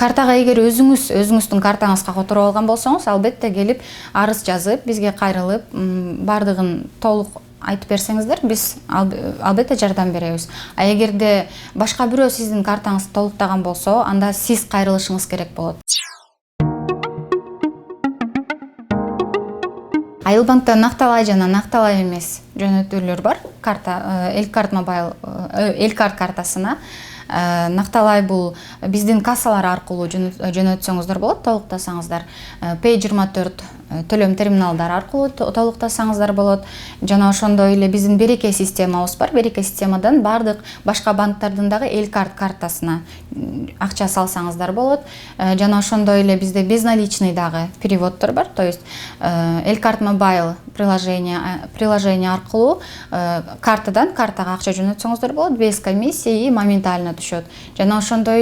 Картага эгер өзүңүздүн картаңызга которуп алган болсоңуз, албетте келип арыз жазып, бизге кайрылып, бардыгын толук айтып берсеңиздер, биз албетте жардам беребиз. А эгерде башка бирөө сиздин картаңызды толуктаган болсо, анда сиз кайрылышыңыз керек болот. Айыл банкта накталай жана накталай эмес жөнөтүүлөр бар. Элкарт Мобайл, Элкарт картасына. Накталай бул биздин кассалар аркылуу жөнөтсөңүздөр болот, толуктасаңыздар. P24 төлөм терминалдары аркылуу толуктасаңыздар болот. Жана ошондой эле биздин береке системабыз бар. Береке системадан бардык башка банктардын дагы Элкарт картасына акча салсаңыздар болот. Жана ошондой эле бизде безналичный дагы переводдор бар. То есть Элкарт Мобайл приложение аркылуу картадан картага акча жөнөтсөңүздөр болот, без комиссии и моментально түшөт. Жана ошондой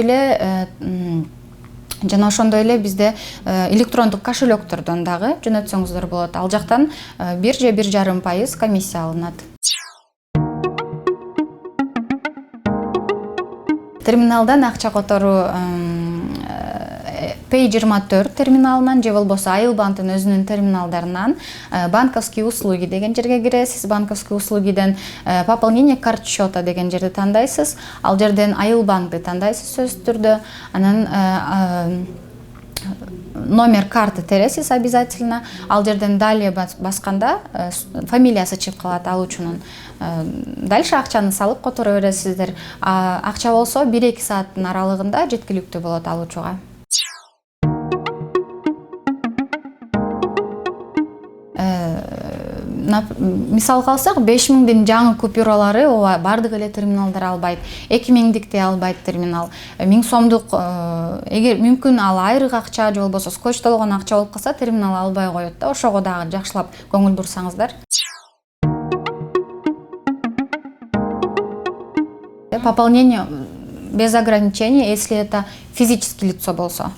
эле бизде электрондук кошелёктордон дагы жөнөтсөңүздөр болот. Ал жактан 1 же 1,5% комиссия алынат. Терминалдан акча которуу P24 терминалынан же болбосо Айыл банктын өзүнүн терминалдарынан банковские услуги деген жерге киресиз. Банковские услугиден пополнение карт счета деген жерди тандайсыз. Ал жерден Айыл банкты тандайсыз сөзсүз түрдө. Анан номер карты тересиз обязательно. Ал жерден далее басканда фамилиясы чыгып калат алуучунун. Дальше акчаны салып которо бересиздер. Акча болсо 1-2 сааттын аралыгында жеткиликтүү болот алуучуга. Мисалга алсак, 5000дин жаңы купюралары бардык эле терминалдар албайт. 2000дикти албайт терминал. 1000 сомдук, эгер мүмкүн ал айрык акча же болбосо скотчтолгон акча болуп калса, терминал албай коет да. Ошого дагы жакшылап көңүл бурсаңыздар. Пополнение без ограничений, если это физическое лицо болсо.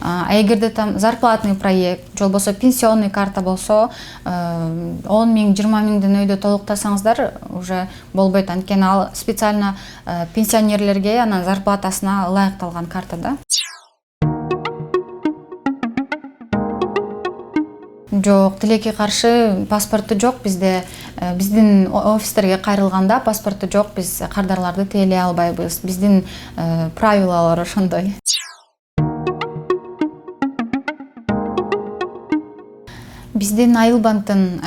А эгерде там зарплатный проект, же болбосо пенсионный карта болсо, 10 000, 20 000дин өйдө толуктасаңыздар уже болбойт. Анткени ал специально пенсионерлерге анан зарплатасына ылайыкталган карта да. Жок, тилекке каршы паспорту жок бизде. Биздин офистерге кайрылганда паспорту жок, биз кардарларды тейлей албайбыз. Биздин правилалар ошондой. Биздин Айыл банктын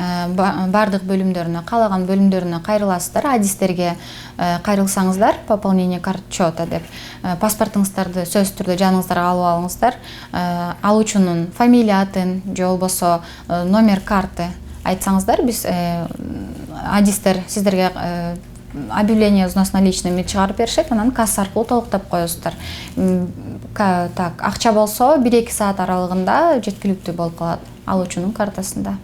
бардык бөлүмдөрүнө, каалаган бөлүмдөрүнө кайрыласыздар. Адистерге кайрылсаңыздар, пополнение карт счета деп, паспортуңуздарды сөзсүз түрдө жаныңыздарга алып алыңыздар. Алуучунун фамилия атын же болбосо номер карты айтсаңыздар, биз адистер сиздерге объявление взнос наличными чыгарып беришет, анан касса аркылуу толуктап коесуздар. Акча болсо 1-2 саат аралыгында жеткиликтүү болуп калат алуучунун картасында.